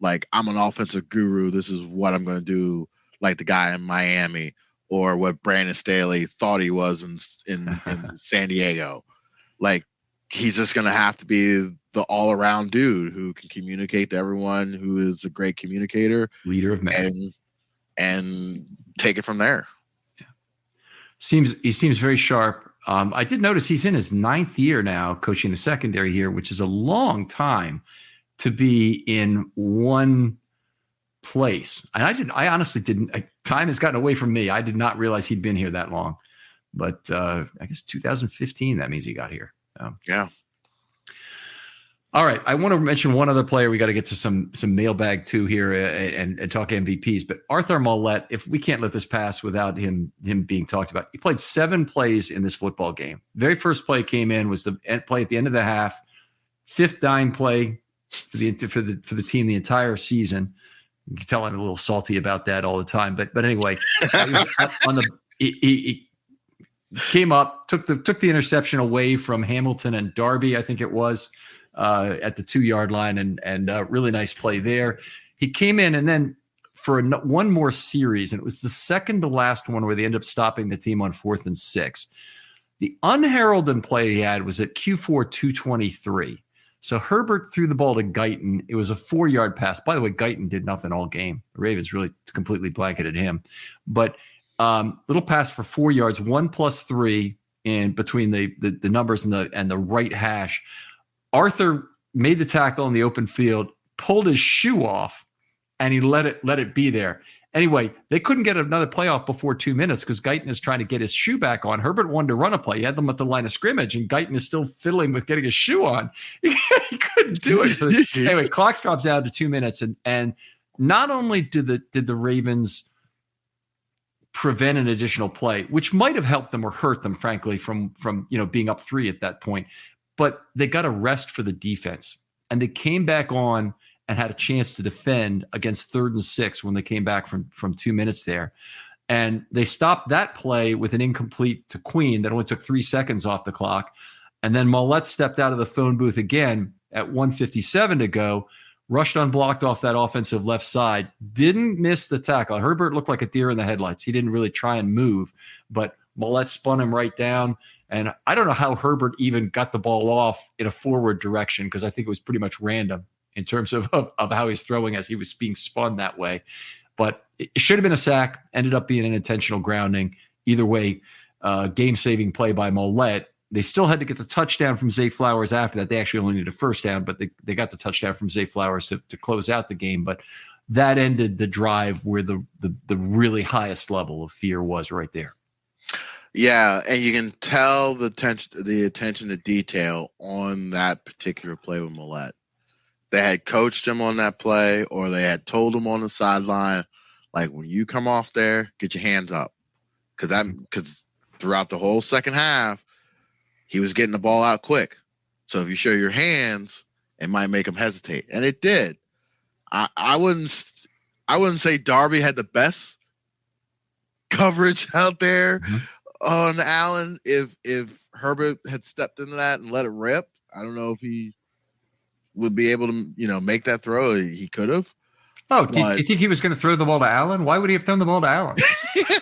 like, I'm an offensive guru. This is what I'm going to do. like the guy in Miami or what Brandon Staley thought he was in San Diego. Like, he's just going to have to be the all-around dude who can communicate to everyone, who is a great communicator, leader of men, and take it from there. Yeah. He seems very sharp. I did notice he's in his 9th year now coaching the secondary here, which is a long time to be in one place. And I honestly didn't. Time has gotten away from me. I did not realize he'd been here that long. But I guess 2015, that means he got here. Yeah. All right. I want to mention one other player. We got to get to some mailbag too here and talk MVPs. But Arthur Mollett, if we can't let this pass without him being talked about, he played 7 plays in this football game. Very first play came in was the play at the end of the half, 5th dime play for the team the entire season. You can tell I'm a little salty about that all the time. But anyway, he came up, took the interception away from Hamilton and Darby, I think it was, at the 2-yard line, and really nice play there. He came in, and then for one more series, and it was the second to last one where they ended up stopping the team on 4th and 6. The unheralded play he had was at Q4 223. So Herbert threw the ball to Guyton. It was a 4-yard pass. By the way, Guyton did nothing all game. The Ravens really completely blanketed him. But little pass for 4 yards, 1+3 in between the numbers and the right hash. Arthur made the tackle in the open field, pulled his shoe off, and he let it be there. Anyway, they couldn't get another play off before 2 minutes because Guyton is trying to get his shoe back on. Herbert wanted to run a play. He had them at the line of scrimmage, and Guyton is still fiddling with getting his shoe on. He couldn't do it. So anyway, clock drops down to 2 minutes, and not only did the Ravens prevent an additional play, which might have helped them or hurt them, frankly, from being up 3 at that point, but they got a rest for the defense, and they came back on and had a chance to defend against 3rd and 6 when they came back from 2 minutes there. And they stopped that play with an incomplete to Queen that only took 3 seconds off the clock. And then Mollett stepped out of the phone booth again at 1:57 to go, rushed unblocked off that offensive left side, didn't miss the tackle. Herbert looked like a deer in the headlights. He didn't really try and move, but Mollett spun him right down. And I don't know how Herbert even got the ball off in a forward direction, because I think it was pretty much random in terms of how he's throwing as he was being spun that way. But it should have been a sack, ended up being an intentional grounding. Either way, game-saving play by Mollett. They still had to get the touchdown from Zay Flowers after that. They actually only needed a first down, but they got the touchdown from Zay Flowers to close out the game. But that ended the drive where the really highest level of fear was right there. Yeah, and you can tell the attention to detail on that particular play with Mollett. They had coached him on that play, or they had told him on the sideline, like, when you come off there, get your hands up. Because throughout the whole second half, he was getting the ball out quick. So if you show your hands, it might make him hesitate. And it did. I wouldn't say Darby had the best coverage out there on Allen. If Herbert had stepped into that and let it rip, I don't know if he would be able to, make that throw. He could have. Oh, do you think he was going to throw the ball to Allen? Why would he have thrown the ball to Allen?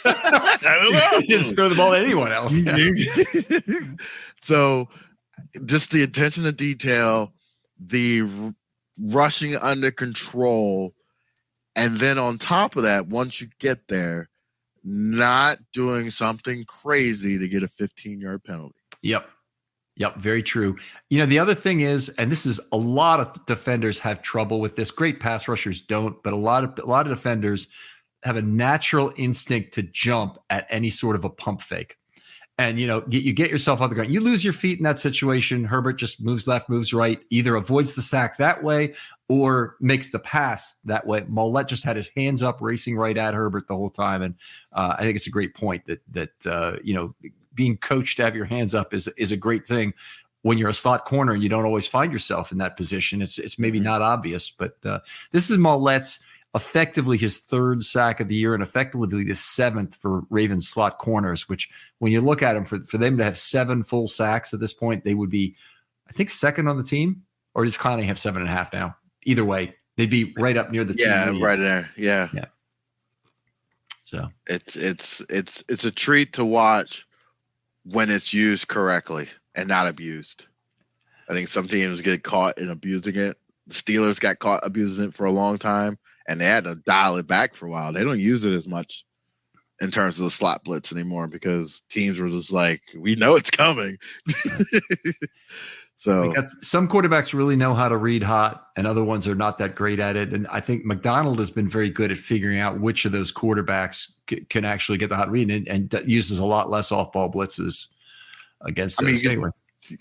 I don't know. He just throw the ball to anyone else. Yeah. So just the attention to detail, the rushing under control, and then on top of that, once you get there, not doing something crazy to get a 15-yard penalty. Yep, very true. The other thing is, and this is a lot of defenders have trouble with this. Great pass rushers don't, but a lot of defenders have a natural instinct to jump at any sort of a pump fake. And, you get yourself on the ground. You lose your feet in that situation. Herbert just moves left, moves right, either avoids the sack that way or makes the pass that way. Mollett just had his hands up, racing right at Herbert the whole time. And I think it's a great point that being coached to have your hands up is a great thing. When you're a slot corner, you don't always find yourself in that position. It's maybe not obvious, but this is Mollett's effectively his 3rd sack of the year and effectively the 7th for Ravens slot corners, which when you look at them, for them to have 7 full sacks at this point, they would be, I think, 2nd on the team, or does Clowney have 7.5 now? Either way, they'd be right up near the team. Yeah, right there. Yeah. So it's a treat to watch when it's used correctly and not abused. I think some teams get caught in abusing it. The Steelers got caught abusing it for a long time, and they had to dial it back for a while. They don't use it as much in terms of the slot blitz anymore because teams were just like, we know it's coming. So some quarterbacks really know how to read hot, and other ones are not that great at it. And I think McDonald has been very good at figuring out which of those quarterbacks can actually get the hot read, and uses a lot less off-ball blitzes against Staley.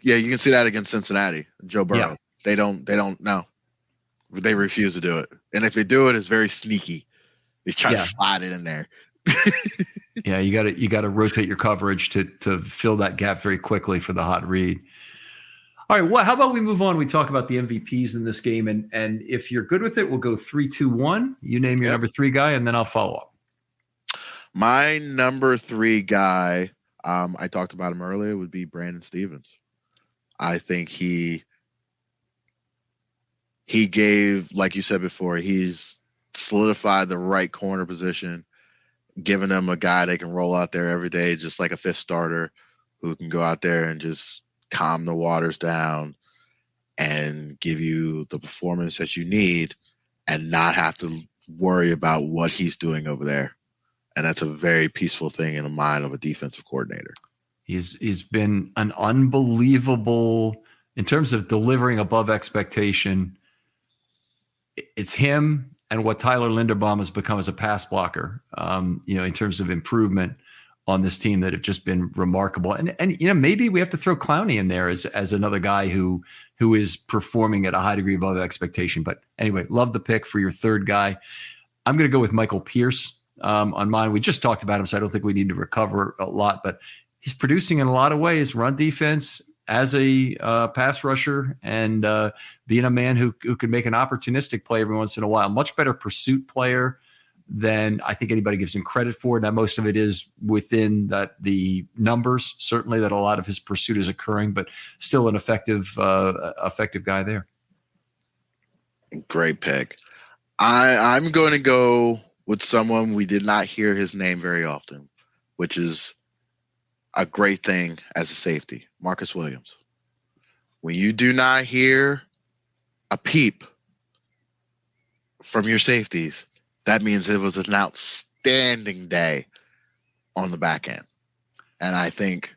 You can see that against Cincinnati, Joe Burrow. Yeah. They don't know. They refuse to do it. And if they do it, it's very sneaky. They try to slide it in there. Yeah, you got to rotate your coverage to fill that gap very quickly for the hot read. All right, how about we move on? We talk about the MVPs in this game, and if you're good with it, we'll go 3, 2, 1. You name your number 3 guy, and then I'll follow up. My number 3 guy, I talked about him earlier, would be Brandon Stevens. I think he gave, like you said before, he's solidified the right corner position, giving them a guy they can roll out there every day, just like a fifth starter who can go out there and just calm the waters down and give you the performance that you need and not have to worry about what he's doing over there. And that's a very peaceful thing in the mind of a defensive coordinator. He's been an unbelievable, in terms of delivering above expectation. It's him and what Tyler Linderbaum has become as a pass blocker, in terms of improvement on this team that have just been remarkable. And maybe we have to throw Clowney in there as another guy who is performing at a high degree above expectation. But anyway, love the pick for your third guy. I'm going to go with Michael Pierce on mine. We just talked about him, so I don't think we need to recover a lot, but he's producing in a lot of ways, run defense, as a pass rusher, and being a man who could make an opportunistic play every once in a while. Much better pursuit player than I think anybody gives him credit for. Now, most of it is within the numbers, certainly, that a lot of his pursuit is occurring, but still an effective guy there. Great pick. I'm going to go with someone we did not hear his name very often, which is a great thing as a safety, Marcus Williams. When you do not hear a peep from your safeties, that means it was an outstanding day on the back end. And I think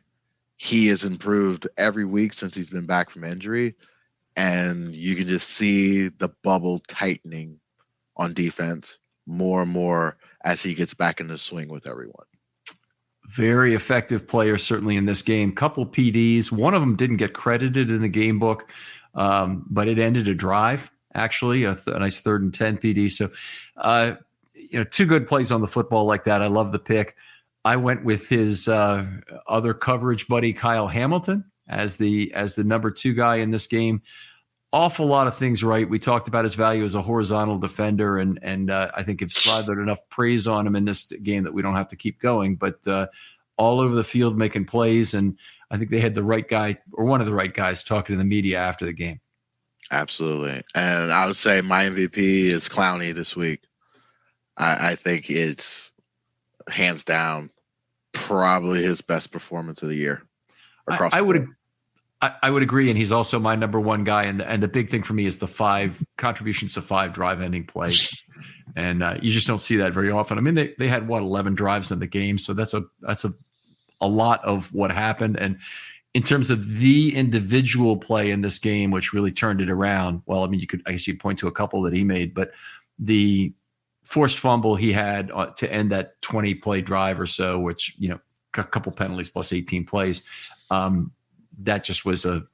he has improved every week since he's been back from injury. And you can just see the bubble tightening on defense more and more as he gets back in the swing with everyone. Very effective player, certainly in this game. Couple PDs. One of them didn't get credited in the game book, but it ended a drive, actually, a nice 3rd and 10 PD. So, 2 good plays on the football like that. I love the pick. I went with his other coverage buddy, Kyle Hamilton, as the number 2 guy in this game. Awful lot of things right. We talked about his value as a horizontal defender, and I think have slathered enough praise on him in this game that we don't have to keep going. But all over the field making plays, and I think they had the right guy, or one of the right guys, talking to the media after the game. Absolutely. And I would say my MVP is Clowney this week. I think it's hands down probably his best performance of the year across the board. I would agree, and he's also my number 1 guy. And the big thing for me is the 5 contributions to 5 drive-ending plays, and you just don't see that very often. I mean, they had 11 drives in the game, so that's a lot of what happened. And in terms of the individual play in this game, which really turned it around, well, I mean, I guess you'd point to a couple that he made, but the forced fumble he had to end that 20-play drive or so, which a couple penalties plus 18 plays. That just was an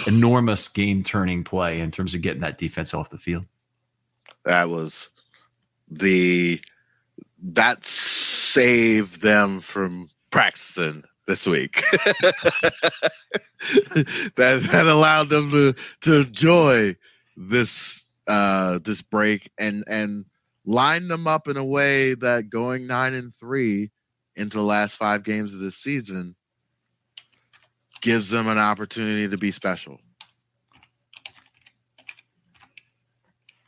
enormous game-turning play in terms of getting that defense off the field. That was that saved them from practicing this week. that allowed them to enjoy this break and line them up in a way that going 9-3 into the last 5 games of this season gives them an opportunity to be special.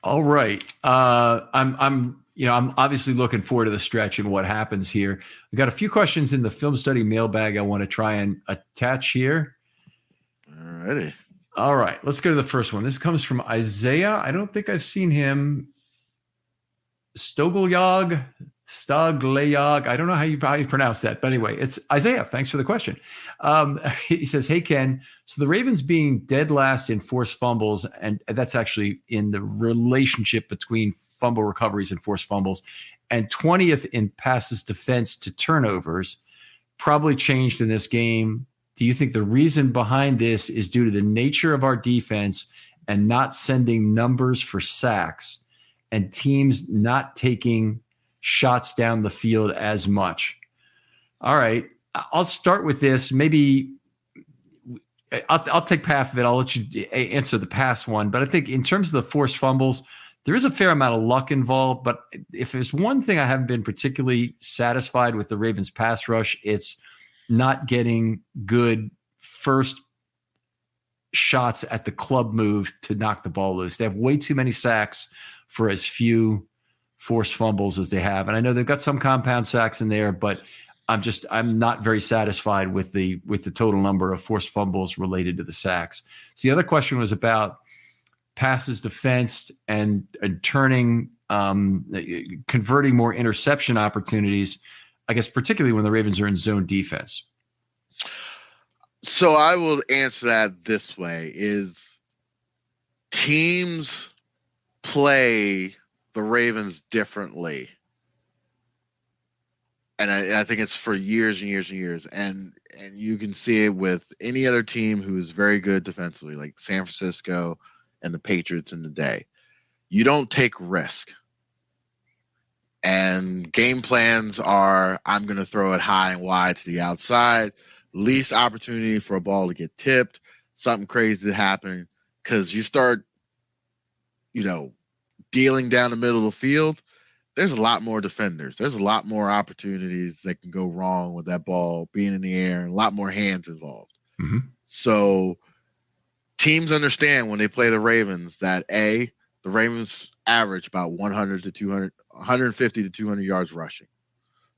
All right. I'm I'm obviously looking forward to the stretch and what happens here. We got a few questions in the film study mailbag I want to try and attach here. Alrighty. All right, let's go to the first one. This comes from Isaiah. I don't think I've seen him. Stogleyog. I don't know how you pronounce that, but anyway, it's Isaiah. Thanks for the question. He says, "Hey Ken, so the Ravens being dead last in forced fumbles, and that's actually in the relationship between fumble recoveries and forced fumbles, and 20th in passes defense to turnovers, probably changed in this game. Do you think the reason behind this is due to the nature of our defense and not sending numbers for sacks, and teams not taking shots down the field as much?" All right, I'll start with this. Maybe I'll take half of it. I'll let you answer the pass one. But I think in terms of the forced fumbles, there is a fair amount of luck involved. But if there's one thing I haven't been particularly satisfied with the Ravens pass rush, it's not getting good first shots at the club move to knock the ball loose. They have way too many sacks for as few forced fumbles as they have. And I know they've got some compound sacks in there, but I'm not very satisfied with the total number of forced fumbles related to the sacks. So the other question was about passes defensed and converting more interception opportunities, I guess, particularly when the Ravens are in zone defense. So I will answer that this way: is teams play the Ravens differently. And I think it's for years and years and years. And you can see it with any other team who is very good defensively, like San Francisco and the Patriots in the day. You don't take risk. And game plans are, I'm going to throw it high and wide to the outside, least opportunity for a ball to get tipped, something crazy to happen, because you start, dealing down the middle of the field, there's a lot more defenders. There's a lot more opportunities that can go wrong with that ball being in the air, and a lot more hands involved. Mm-hmm. So teams understand when they play the Ravens that the Ravens average about 150 to 200 yards rushing.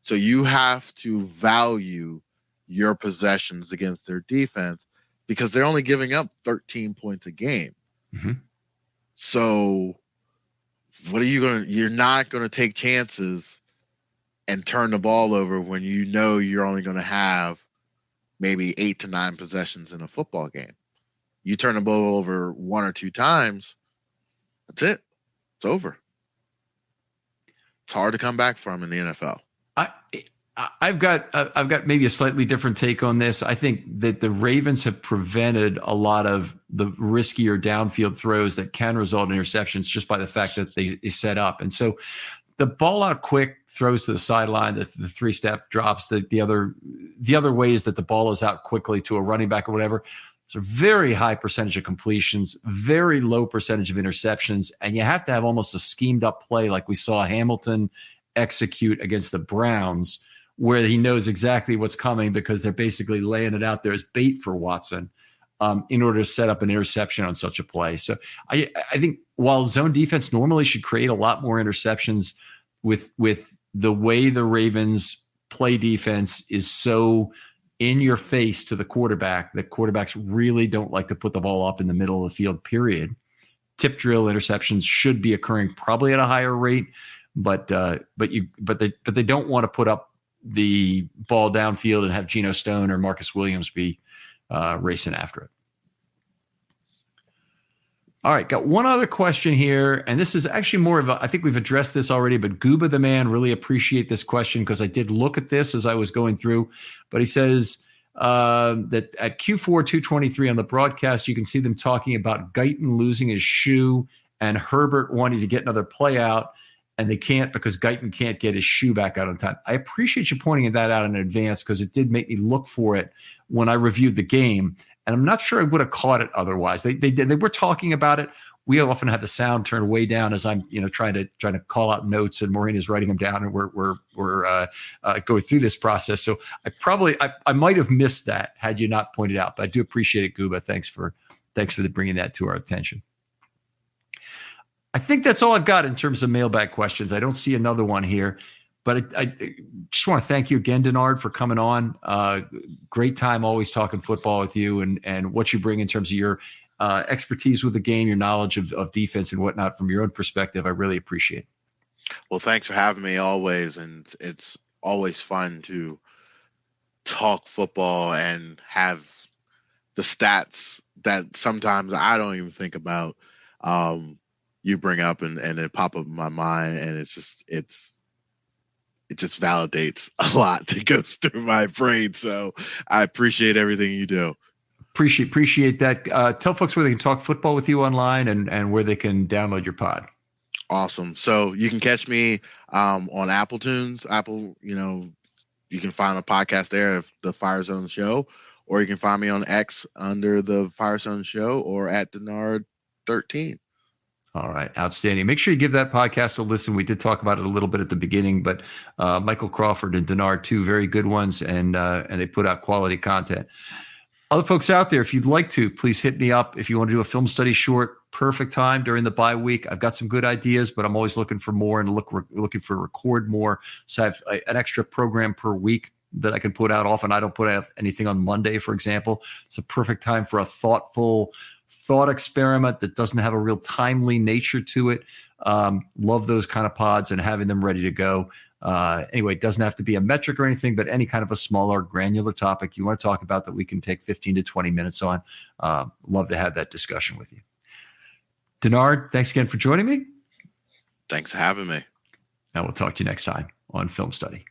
So you have to value your possessions against their defense because they're only giving up 13 points a game. Mm-hmm. So you're not going to take chances and turn the ball over when you're only going to have maybe 8 to 9 possessions in a football game. You turn the ball over 1 or 2 times, that's it. It's over. It's hard to come back from in the NFL. I've got maybe a slightly different take on this. I think that the Ravens have prevented a lot of the riskier downfield throws that can result in interceptions just by the fact that they set up. And so the ball out quick throws to the sideline, the 3-step drops, the other ways that the ball is out quickly to a running back or whatever. It's a very high percentage of completions, very low percentage of interceptions. And you have to have almost a schemed up play like we saw Hamilton execute against the Browns, where he knows exactly what's coming because they're basically laying it out there as bait for Watson in order to set up an interception on such a play. So I think while zone defense normally should create a lot more interceptions, with the way the Ravens play defense is so in your face to the quarterback that quarterbacks really don't like to put the ball up in the middle of the field, period. Tip drill interceptions should be occurring probably at a higher rate, but they don't want to put up the ball downfield and have Geno Stone or Marcus Williams be racing after it. All right, got one other question here, and this is actually more of I think we've addressed this already, but Gooba the Man, really appreciate this question because I did look at this as I was going through, but he says that at Q4 223 on the broadcast, you can see them talking about Guyton losing his shoe and Herbert wanting to get another play out, and they can't because Guyton can't get his shoe back out on time. I appreciate you pointing that out in advance because it did make me look for it when I reviewed the game. And I'm not sure I would have caught it otherwise. They were talking about it. We often have the sound turned way down as I'm trying to call out notes, and Maureen is writing them down, and we're going through this process. So I might have missed that had you not pointed out. But I do appreciate it, Gooba. Thanks for bringing that to our attention. I think that's all I've got in terms of mailbag questions. I don't see another one here, but I just want to thank you again, Denard, for coming on. Great time always talking football with you and what you bring in terms of your expertise with the game, your knowledge of defense and whatnot from your own perspective. I really appreciate it. Well, thanks for having me always. And it's always fun to talk football and have the stats that sometimes I don't even think about. You bring up and it pop up in my mind, and it just validates a lot that goes through my brain. So I appreciate everything you do. Appreciate that. Tell folks where they can talk football with you online and where they can download your pod. Awesome. So you can catch me on Apple Tunes. You can find a podcast there, the Fire Zone Show, or you can find me on X under the Fire Zone Show or at Denard13. All right. Outstanding. Make sure you give that podcast a listen. We did talk about it a little bit at the beginning, but Michael Crawford and Denard, two very good ones, and they put out quality content. Other folks out there, if you'd like to, please hit me up. If you want to do a film study short, perfect time during the bye week. I've got some good ideas, but I'm always looking for more and looking for record more. So I have an extra program per week that I can put out. Often I don't put out anything on Monday, for example. It's a perfect time for a thoughtful thought experiment that doesn't have a real timely nature to it. Love those kind of pods and having them ready to go. Anyway, it doesn't have to be a metric or anything, but any kind of a smaller granular topic you want to talk about that we can take 15 to 20 minutes on. Love to have that discussion with you. Denard, thanks again for joining me. Thanks for having me. And we'll talk to you next time on Film Study.